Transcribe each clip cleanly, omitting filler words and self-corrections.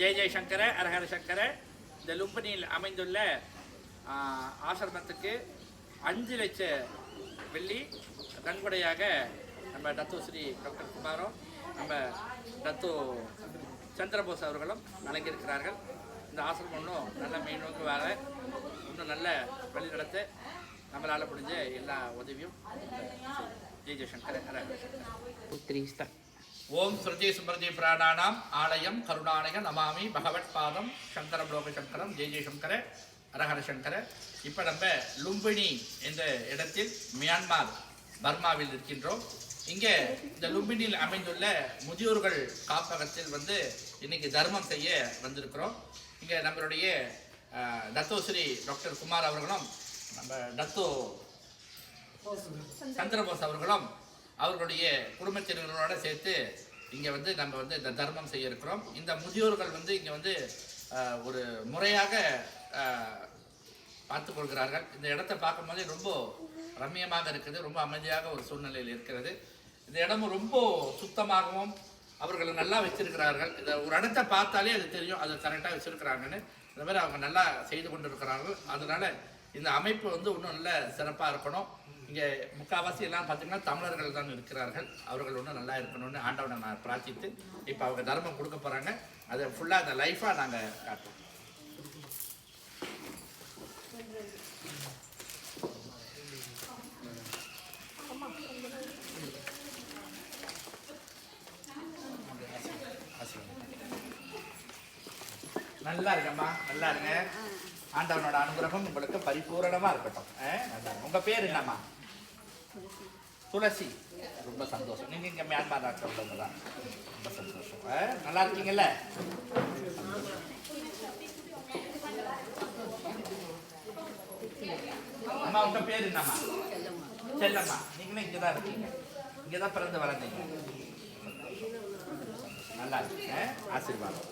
ஜெய ஜெயசங்கர அரஹர சங்கர. இந்த லும்பனியில் அமைந்துள்ள ஆசிரமத்துக்கு 5 லட்சம் வெள்ளி நன்கொடையாக நம்ம ஸ்ரீ டாக்டர் குமாரும் நம்ம சந்திரபோஸ் அவர்களும் வழங்கியிருக்கிறார்கள். இந்த ஆசிரமம் இன்னும் நல்ல மேல்நோக்கி வர, இன்னும் நல்ல வழி நடத்த நம்மளால் முடிஞ்ச எல்லா உதவியும் ஜெய ஜெயசங்கர அரஹர. ஓம் ஸ்ருதி சுமர்ஜி பிராணானாம் ஆலயம் கருணாலய நமாமி பகவத் பாதம் சங்கரம் லோக சங்கரம் ஜெய ஜெயசங்கர அரஹர சங்கர. இப்போ நம்ம லும்பினி என்ற இடத்தில் மியான்மர் பர்மாவில் இருக்கின்றோம். இங்கே இந்த லும்பினியில் அமைந்துள்ள முதியோர்கள் காப்பகத்தில் இன்னைக்கு தர்மம் செய்ய வந்திருக்கிறோம். இங்கே நம்மளுடைய ஸ்ரீ டாக்டர் குமார் அவர்களும் நம்ம சந்திரபோஸ் அவர்களும் அவர்களுடைய குடும்பத்தினர்களோடு சேர்த்து இங்கே நம்ம இந்த தர்மம் செய்ய இருக்கிறோம். இந்த முதியோர்கள் இங்கே ஒரு முறையாக பார்த்து கொள்கிறார்கள். இந்த இடத்தை பார்க்கும்போதே ரொம்ப ரம்மியமாக இருக்குது, ரொம்ப அமைதியாக ஒரு சூழ்நிலையில் இருக்கிறது. இந்த இடமும் ரொம்ப சுத்தமாகவும் அவர்களை நல்லா வச்சிருக்கிறார்கள். இந்த ஒரு இடத்தை பார்த்தாலே அது தெரியும், அது கரெக்டாக வச்சிருக்கிறாங்கன்னு. இந்த மாதிரி அவங்க நல்லா செய்து கொண்டு இருக்கிறார்கள். அதனால இந்த அமைப்பு இன்னும் நல்ல சிறப்பாக இருக்கணும். இங்கே முக்கால்வாசி எல்லாம் பார்த்தீங்கன்னா தமிழர்கள் தான் இருக்கிறார்கள். அவர்கள் ஒன்றும் நல்லா இருக்கணும்னு ஆண்டவனை நான் பிரார்த்தித்து இப்போ அவங்க தர்மம் கொடுக்க போகிறாங்க. அதை ஃபுல்லாக அந்த லைஃபாக நாங்கள் காட்டுறோம். நல்லா இருக்கம்மா, நல்லா இருங்க. ஆண்டவனோட அனுகிரகம் உங்களுக்கு பரிபூரணமாக இருக்கட்டும். நல்லா உங்க பேர் என்னம்மா? துளசி. ரொம்ப சந்தோஷம். நீங்க இங்க மியான்மர் நாட்டில் உள்ளவங்க தான். ரொம்ப சந்தோஷம். நல்லா இருக்கீங்கல்ல? அம்மா உங்க பேர் என்னம்மா? செல்லம்மா. நீங்களும் இங்கே தான் இருக்கீங்க, இங்கே தான் பிறந்து வளர்ந்தீங்க. நல்லா இருக்கீங்க, ஆசீர்வாதம்.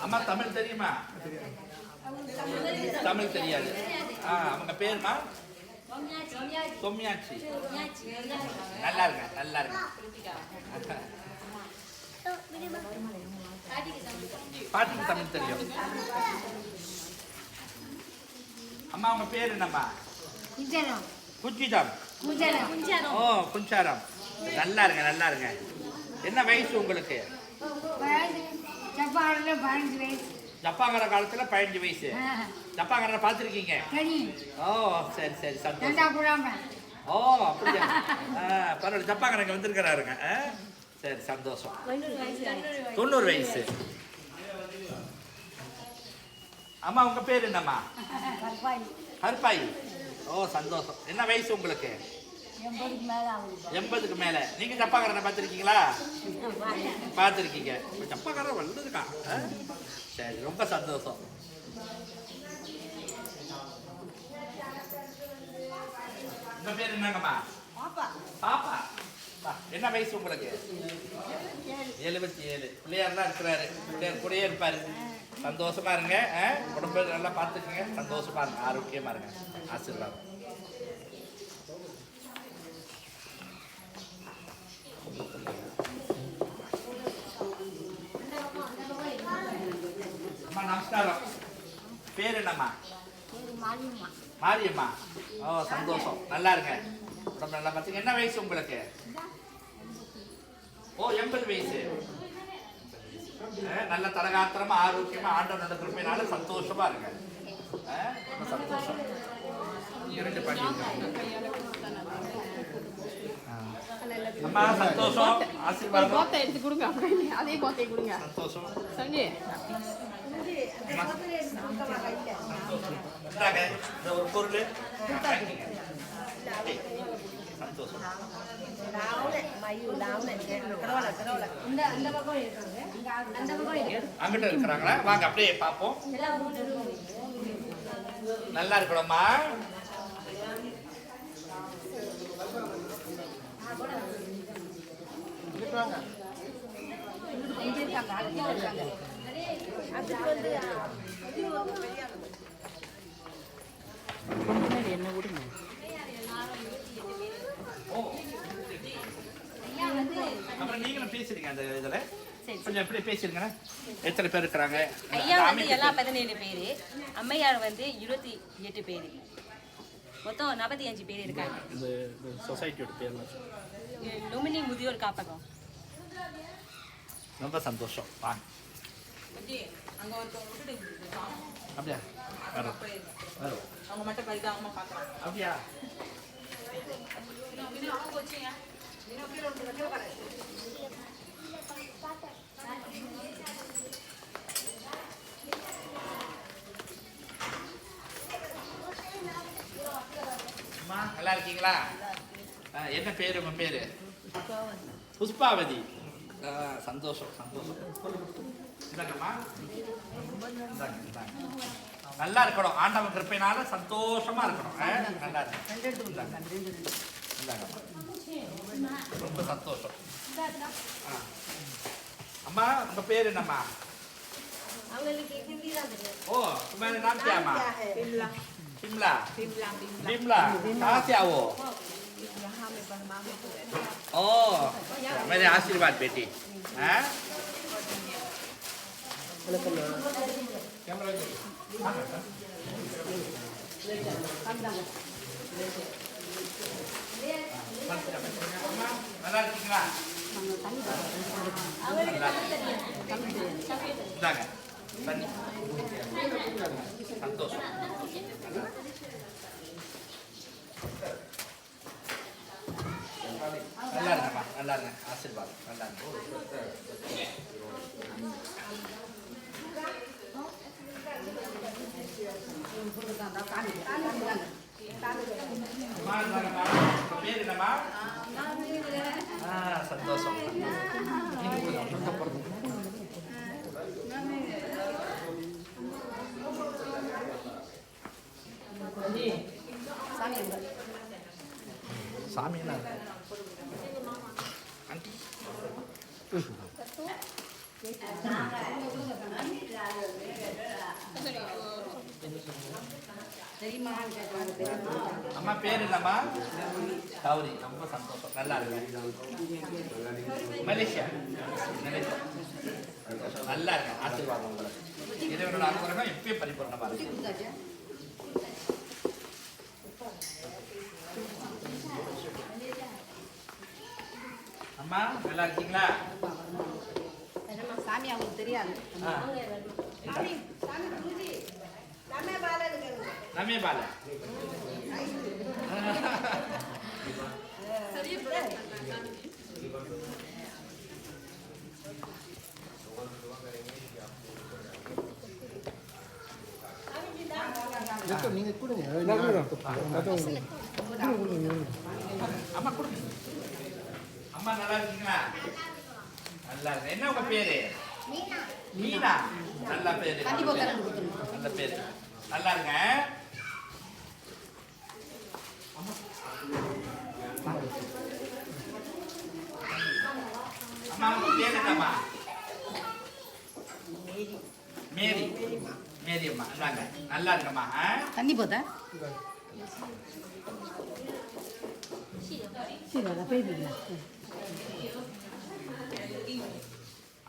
அம்மா தமிழ் தெரியுமா? தமிழ் தெரியாது. அவங்க பேருமா? சொம்யாட்சி. நல்லா இருங்க, நல்லா இருங்க. பாட்டிக்கு தமிழ் தெரியும். அம்மா அவங்க பேர் என்னம்மா? குஞ்சிதம். ஓ குஞ்சாரம். நல்லா இருங்க, நல்லா இருங்க. என்ன வயசு உங்களுக்கு? ஜப்பாங்கிற காலத்துல 15 வயசு. ஜப்பாங்கிற பார்த்துருக்கீங்க? ஓ சரி சரி, சந்தோஷம். ஓ அப்படியா, பரவாயில்ல. ஜப்பாங்கிற வந்திருக்கிறாருங்க. சரி சந்தோஷம். 90 வயசு. அம்மா உங்க பேர் என்னம்மா? கருப்பாயி. ஓ சந்தோஷம். என்ன வயசு உங்களுக்கு? 80க்கு மேல. நீங்க ஜப்பாக்காரனை பார்த்துருக்கீங்களா? பார்த்துருக்கீங்க. ஜப்பாக்காரன் வந்ததுக்கா? சரி, ரொம்ப சந்தோஷம். உங்க பேர் என்னங்கம்மா? பாப்பா. என்ன வயசு உங்களுக்கு? 77. பிள்ளையார்லாம் இருக்கிறாரு, பிள்ளையார் கூடயே இருப்பாரு. சந்தோஷமா இருங்க. உடம்பு நல்லா பார்த்துக்குங்க. சந்தோஷமா இருங்க, ஆரோக்கியமா இருங்க. ஆசீர்வாதம். அம்மா நமஸ்காரம். பேர் என்னம்மா? மாரியம்மா. ஓ சந்தோஷம். நல்லா இருங்க, உடம்பு நல்லா பார்த்துங்க. என்ன வயசு உங்களுக்கு? ஓ 80 வயசு. நல்ல தலகாத்திரமா ஆரோக்கியமா ஆண்டவனோட கிருபையினால சந்தோஷமா இருங்க. ரொம்ப சந்தோஷம். 2 பாட்டி. அம்மா சந்தோஷம், ஆசீர்வாதம். கோத்தை எடுத்து கொடுங்க, அப்படியே அதே கோத்தை கொடுங்க. சந்தோஷம். சரி ஒரு பொருள் சந்தோஷம். அங்கிட்ட இருக்கிறாங்களா? வாங்க அப்படியே பார்ப்போம். நல்லா இருக்கணும்மா. என்ன விடுங்க. அப்புறம் நீங்களும் பேசுறீங்க அந்த இதில் சரி. கொஞ்சம் எப்படி பேசிருங்க. எத்தனை பேர் இருக்கிறாங்க? ஐயா வந்து எல்லாம் 17 பேர், அம்மையார் வந்து 28 பேர், மொத்தம் 45 பேர் இருக்காங்க. இந்த சொசைட்டியோட பேர் லுமினி முதியோர் காப்பகம். ரொம்ப சந்தோஷம். வாங்க அப்படியா வரும் வரும் அவங்க மட்டும் பரிதாபமா பார்க்குறாங்க. அப்படியா அம்மா நல்லா இருக்கீங்களா? என்ன பேரு உங்க பேரு? புஷ்பாவதி. சந்தோஷம் சந்தோஷம். இந்தாங்கம்மா இந்தாங்க இந்தாங்க. நல்லா இருக்கணும், ஆண்டவன் கிருப்பையினால சந்தோஷமா இருக்கணும். நல்லா இருக்கணும். இந்தாங்கம்மா ரொம்ப சந்தோஷம். அம்மா உங்க பேர் என்னம்மா? ओ तुम्हारा नाम क्या माँ? बिमला। बिमला कहाँ से आओ? ओ मेरे आशीर्वाद बेटी। हैं? कैमरा நல்லா இருக்கீங்களா? இந்தாங்க தண்ணி. சந்தோஷம். நல்லா இருங்கம்மா நல்லா இருங்க. ஆசீர்வாதம் நல்லா இருங்க. பேர் என்னம்மா? சந்தோஷம். சாமி என்ன ஆண்டி அம்மா பேர் என்னம்மா? கௌரி. ரொம்ப சந்தோஷம். நல்லா இருக்கு. மலேசியா நல்லா இருக்கு. ஆசீர்வாதம் உங்களுக்கு. இறைவனோட அனுகிரகம் எப்பயும் பரிபூர்ணமா இருக்கு. அம்மா நல்லா இருக்கீங்களா? சாமி அவங்களுக்கு தெரியாது. நம்மே பால நீங்க கொடுங்க. அம்மா கொடுங்க. அம்மா நல்லா இருக்கீங்களா? நல்லா இருக்கு. என்ன உங்க பேரு? மீனா. நல்ல பேரு. நல்ல பேரு. நல்லா இருங்க. அம்மா உங்க பேர் என்னம்மா? மேரி. மேரி அம்மா. இந்தாங்க. நல்லா இருக்கம்மா. தண்ணி போதா?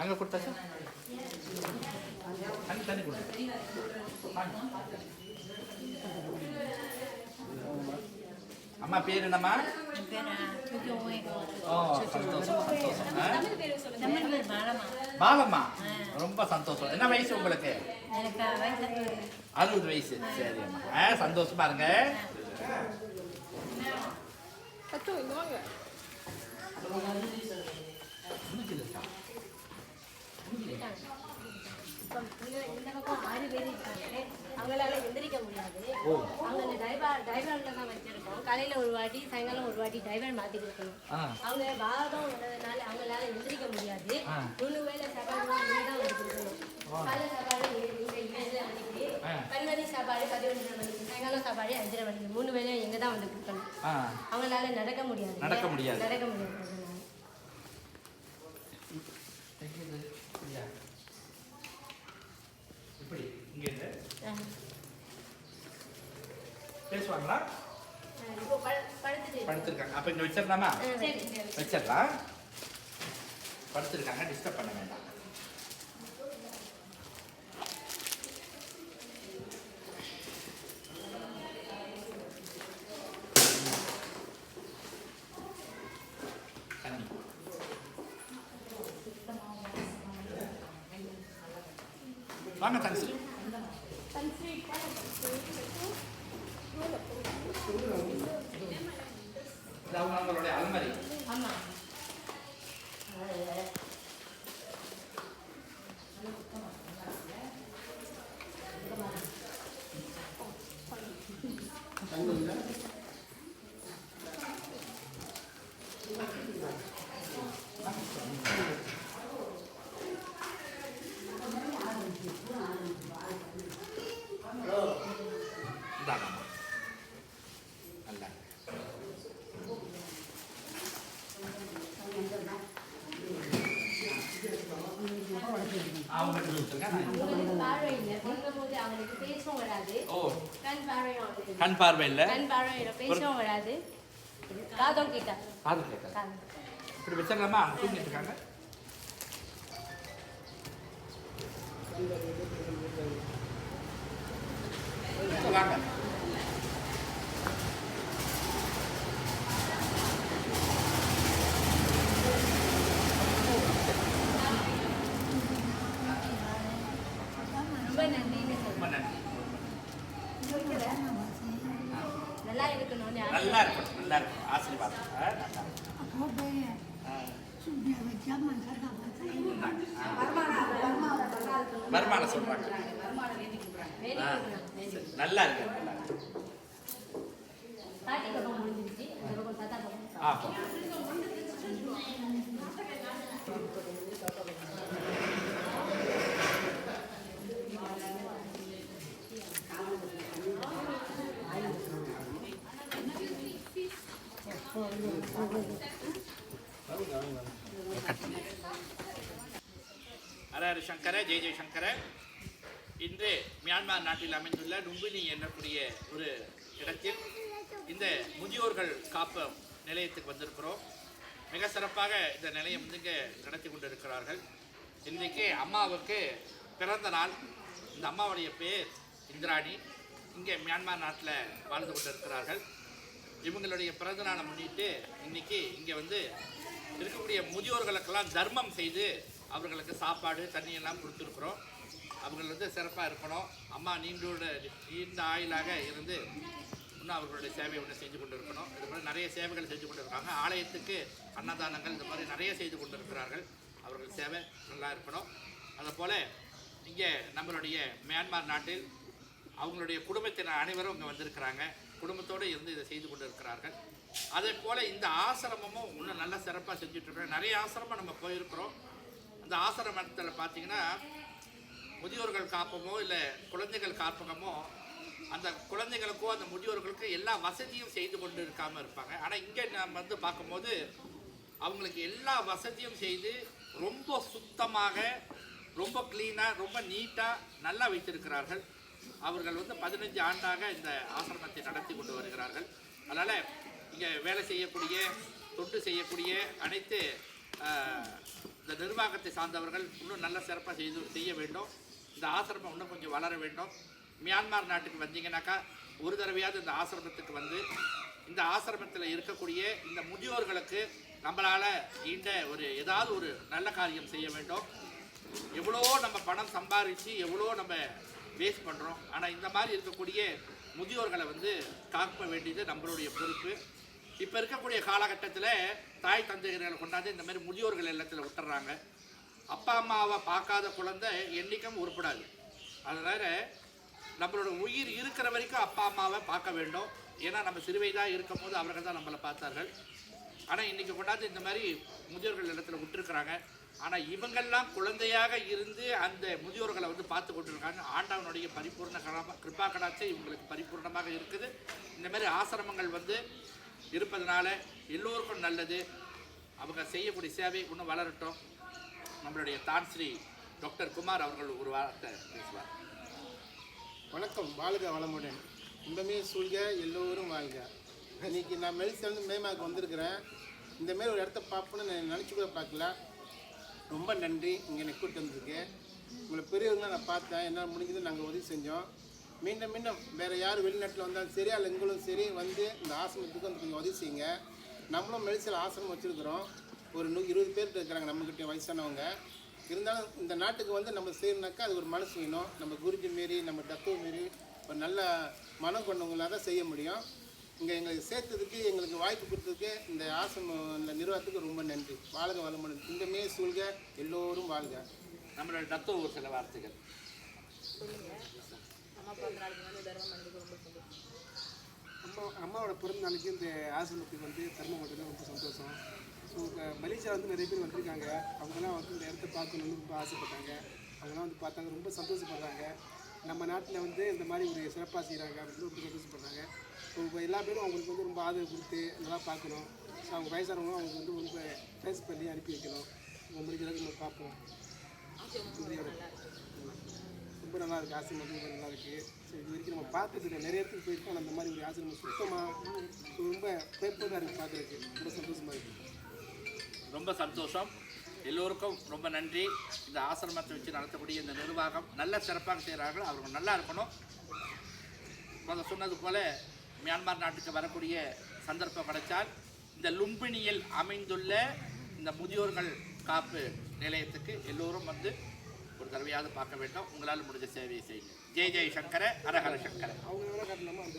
அங்க கொடுத்தாச்சா? தண்ணி தண்ணி கொடு. அம்மா பேர் என்னம்மா? ஓ சந்தோஷம் சந்தோஷம். பாலம்மா. ரொம்ப சந்தோஷம். என்ன வயசு உங்களுக்கு? 60 வயசு. சரி அம்மா. சந்தோஷமா இருங்க. அச்சோ இங்க வாங்க. இந்த பக்கம் 6 பேர் இருக்காங்க. அவங்களால எந்திரிக்க முடியாது. அவங்க டைவர்ல தான் வச்சிருக்கோம். காலையில ஒரு வாட்டி சாயங்காலம் ஒரு வாட்டி டைவர் மாத்தி கொடுக்கணும். அவங்க வாதம் உள்ளதுனால அவங்களால எந்திரிக்க முடியாது. 3 வேளை சாப்பாடு தான் வந்து கொடுக்கணும். காலை சாப்பாடு 7 மணிக்கு, பன்மணி சாப்பாடு 11 மணிக்கு, சாயங்காலம் சாப்பாடு 5:30 மணிக்கு. 3 வேளையும் எங்க தான் வந்து கொடுக்கணும். அவங்களால நடக்க முடியாது. நடக்க முடியாது. இப்படி இங்க இருந்து பேசுவாங்களா? இப்போ படுத்துட்டு படுத்துருக்காங்க. அப்ப இங்க வச்சிடலாமா? வச்சிடலாம். படுத்திருக்காங்க, டிஸ்டர்ப் பண்ண வேண்டாம். வாங்க தன்ஸ்ரீ. இது அவங்களுடைய அலமாரி. ஆமாம். இந்தாங்கம்மா. நல்லா அவங்க கொடுத்துருங்க. உங்களுக்கு பார்வை இல்லை அப்படிங்கும்போது அவங்களுக்கு பேசவும் வராது. ஓ, கண் பார்வையும் அவங்களுக்கு கண் பார்வை இல்லை, கண் பார்வையில பேசவும் வராது. காதும் கேட்டா காது கேட்காது. காது இப்படி வச்சிடலாமா? அவங்க தூங்கிட்டு இருக்காங்க. வாங்க. ரொம்ப நன்றின்னு ரொம்ப சொல்லுங்க. நன்றி. நல்லா இருக்கணும்னு நல்லா இருக்கணும், நல்லா இருக்கணும். ஆசீர்வாதம். நல்லா வருமானம் சொல்றாங்க. நல்லா இருக்கு, நல்லா இருக்கு. பாட்டி பக்கம் முடிஞ்சிருச்சு. இந்த பக்கம் தாத்தா பக்கம். ஆ, ஹர சங்கர, ஜெய ஜெயசங்கர. இன்று மியான்மர் நாட்டில் அமைந்துள்ள லும்பினி என்னக்கூடிய ஒரு இடத்தில் இந்த முதியோர்கள் காப்பு நிலையத்துக்கு வந்திருக்கிறோம். மிக சிறப்பாக இந்த நிலையம் வந்து இங்கே நடத்தி கொண்டிருக்கிறார்கள். இன்றைக்கு அம்மாவுக்கு பிறந்த நாள். இந்த அம்மாவுடைய பேர் இந்திராணி. இங்கே மியான்மர் நாட்டில் வாழ்ந்து கொண்டிருக்கிறார்கள். இவங்களுடைய பிறந்த நாளை முன்னிட்டு இன்றைக்கி இங்கே வந்து இருக்கக்கூடிய முதியோர்களுக்கெல்லாம் தர்மம் செய்து அவர்களுக்கு சாப்பாடு தண்ணியெல்லாம் கொடுத்துருக்குறோம். அவர்கள் வந்து சிறப்பாக இருக்கணும். அம்மா நீண்ட ஆயுளாக இருந்து இன்னும் அவர்களுடைய சேவை ஒன்று செஞ்சு கொண்டு இருக்கணும். இது மாதிரி நிறைய சேவைகள் செஞ்சு கொண்டு இருக்காங்க. ஆலயத்துக்கு அன்னதானங்கள் இந்த மாதிரி நிறைய செய்து கொண்டு இருக்கிறார்கள். அவர்கள் சேவை நல்லா இருக்கணும். அதுபோல் இங்கே நம்மளுடைய மியான்மர் நாட்டில் அவங்களுடைய குடும்பத்தினர் அனைவரும் இங்கே வந்திருக்கிறாங்க. குடும்பத்தோடு இருந்து இதை செய்து கொண்டு இருக்கிறார்கள். அதே போல் இந்த ஆசிரமமும் இன்னும் நல்லா சிறப்பாக செஞ்சுட்ருக்கோம். நிறைய ஆசிரமம் நம்ம போயிருக்கிறோம். அந்த ஆசிரமத்தில் பார்த்திங்கன்னா முதியோர்கள் காப்பகமோ இல்லை குழந்தைகள் காப்பகமோ அந்த குழந்தைகளுக்கோ அந்த முதியோர்களுக்கு எல்லா வசதியும் செய்து கொண்டு இருக்காமல் இருப்பாங்க. ஆனால் இங்கே நம்ம வந்து பார்க்கும்போது அவங்களுக்கு எல்லா வசதியும் செய்து ரொம்ப சுத்தமாக, ரொம்ப க்ளீனாக, ரொம்ப நீட்டாக நல்லா வைத்திருக்கிறார்கள். அவர்கள் வந்து 15 ஆண்டாக இந்த ஆசிரமத்தை நடத்தி கொண்டு வருகிறார்கள். அதனால் இங்கே வேலை செய்யக்கூடிய, தொண்டு செய்யக்கூடிய அனைத்து இந்த நிர்வாகத்தை சார்ந்தவர்கள் இன்னும் நல்ல சிறப்பாக செய்ய வேண்டும். இந்த ஆசிரமம் இன்னும் கொஞ்சம் வளர வேண்டும். மியான்மர் நாட்டுக்கு வந்தீங்கன்னாக்கா ஒரு தடவையாவது இந்த ஆசிரமத்துக்கு வந்து இந்த ஆசிரமத்தில் இருக்கக்கூடிய இந்த முதியோர்களுக்கு நம்மளால் ஈண்ட ஏதாவது ஒரு நல்ல காரியம் செய்ய வேண்டும். எவ்வளோ நம்ம பணம் சம்பாதிச்சு எவ்வளோ நம்ம வேஸ்ட் பண்ணுறோம். ஆனால் இந்த மாதிரி இருக்கக்கூடிய முதியோர்களை வந்து காக்க வேண்டியது நம்மளுடைய பொறுப்பு. இப்போ இருக்கக்கூடிய காலகட்டத்தில் தாய் தந்தைகளை கொண்டாந்து இந்த மாதிரி முதியோர்கள் இல்லத்தில் விட்டுறாங்க. அப்பா அம்மாவை பார்க்காத குழந்தை என்றைக்கும் உருப்படாது. அதனால் நம்மளோட உயிர் இருக்கிற வரைக்கும் அப்பா அம்மாவை பார்க்க வேண்டும். ஏன்னா நம்ம சிறுவயதாக இருக்கும் போது அவர்கள் தான் நம்மளை பார்த்தார்கள். ஆனால் இன்றைக்கி கொண்டாந்து இந்த மாதிரி முதியோர்கள் இல்லத்தில் விட்டுருக்குறாங்க. ஆனால் இவங்கெல்லாம் குழந்தையாக இருந்து அந்த முதியோர்களை வந்து பார்த்து கொண்டிருக்காங்க. ஆண்டவனுடைய பரிபூர்ண கிருபா கடாட்சம் இவங்களுக்கு பரிபூர்ணமாக இருக்குது. இந்த மாதிரி ஆசிரமங்கள் வந்து இருப்பதனால எல்லோருக்கும் நல்லது. அவங்க செய்யக்கூடிய சேவை இன்னும் வளரட்டும். நம்மளுடைய தான்ஸ்ரீ டாக்டர் குமார் அவர்கள் ஒரு வார்த்தை பேசுவார். வணக்கம், வாழ்க வளமுடன். இன்பமே சூழ்க, எல்லோரும் வாழ்க. இன்றைக்கி நான் மெடிசன் மேமாக்கு வந்திருக்கிறேன். இந்தமாரி ஒரு இடத்த பார்ப்போன்னு நான் நினச்சி கூட பார்க்கல. ரொம்ப நன்றி இங்கே என்னை கூட்டு வந்ததுக்கு. உங்களை பெரியவங்களாம் நான் பார்த்தேன், என்னால் முடிஞ்சது நாங்கள் உதவி செஞ்சோம். மீண்டும் மீண்டும் வேறு யார் வெளிநாட்டில் வந்தாலும் சரி அல்ல எங்களும் சரி வந்து இந்த ஆசிரமத்துக்கு வந்து கொஞ்சம் உதவி செய்யுங்க. நம்மளும் மெடிசல் ஆசிரமம் வச்சுருக்குறோம். ஒரு 20 பேர் இருக்கிறாங்க நம்மக்கிட்ட வயசானவங்க. இருந்தாலும் இந்த நாட்டுக்கு வந்து நம்ம செய்யணுனாக்கா அது ஒரு மனசு வேணும். நம்ம குருஜி மாரி நம்ம தத்துவ மாரி ஒரு நல்ல மனம் கொண்டவங்களாக தான் செய்ய முடியும். இங்கே எங்களுக்கு சேர்த்ததுக்கு எங்களுக்கு வாய்ப்பு கொடுத்ததுக்கு இந்த ஆசிரமம் இந்த நிறுவனத்துக்கு ரொம்ப நன்றி. வாழ்க வளமுடன். இந்தமே சூழ்க எல்லோரும் வாழ்க. நம்மளோட தத்துவ ஒரு சில வார்த்தைகள். அம்மா பிறந்த நாளைக்கு வந்து தர்மம் பண்ணதுக்கு ரொம்ப சந்தோஷம். அம்மாவோட பிறந்த நாளைக்கு இந்த ஆசிரமத்துக்கு வந்து தர்மம் பண்ணுறது ரொம்ப சந்தோஷம். ஸோ மலேசியா வந்து நிறைய பேர் வந்திருக்காங்க. அவங்களாம் வந்து இந்த இடத்த பார்க்கணுன்னு ரொம்ப ஆசைப்பட்டாங்க. அவங்களாம் வந்து பார்த்தாங்க, ரொம்ப சந்தோஷப்படுறாங்க. நம்ம நாட்டில் வந்து இந்த மாதிரி ஒரு சிறப்பாக செய்கிறாங்க அப்படின்னு ரொம்ப சந்தோஷப்படுறாங்க. ஸோ இப்போ எல்லா பேரும் அவங்களுக்கு வந்து ரொம்ப ஆதரவு கொடுத்து நல்லா பார்க்கணும். ஸோ அவங்க வயசானவங்க அவங்களுக்கு வந்து ரொம்ப ஃபேஸ் பண்ணி அனுப்பி வைக்கணும். ரொம்ப முடிஞ்ச அளவுக்கு நம்ம பார்ப்போம். ரொம்ப நல்லா இருக்குது. ஆசிரமம் வந்து ரொம்ப நல்லா இருக்குது. ஸோ இது வரைக்கும் நம்ம பார்த்ததில்லை, நிறைய இடத்துக்கு போயிருக்கோம். ஆனால் அந்த மாதிரி ஒரு ஆசிரமம் சுத்தமாக ரொம்ப பேப்பராக இருக்குது, பார்க்குறதுக்கு ரொம்ப சந்தோஷமாக இருக்குது. ரொம்ப சந்தோஷம். எல்லோருக்கும் ரொம்ப நன்றி. இந்த ஆசிரமத்தை வச்சு நடத்தக்கூடிய இந்த நிர்வாகம் நல்ல சிறப்பாக செய்கிறார்கள். அவர்கள் நல்லா இருக்கணும். முதல் சொன்னது போல் மியான்மர் நாட்டுக்கு வரக்கூடிய சந்தர்ப்பம் கிடைச்சால் இந்த லும்பினியில் அமைந்துள்ள இந்த முதியோர்கள் காப்பு நிலையத்துக்கு எல்லோரும் வந்து ஒரு தடவையாவது பார்க்க வேண்டும். உங்களால் முடிஞ்ச சேவையை செய்யுங்க. ஜெய் ஜெய் சங்கர, ஹரஹர சங்கர. அவங்க வேலை காட்டலாமா அந்த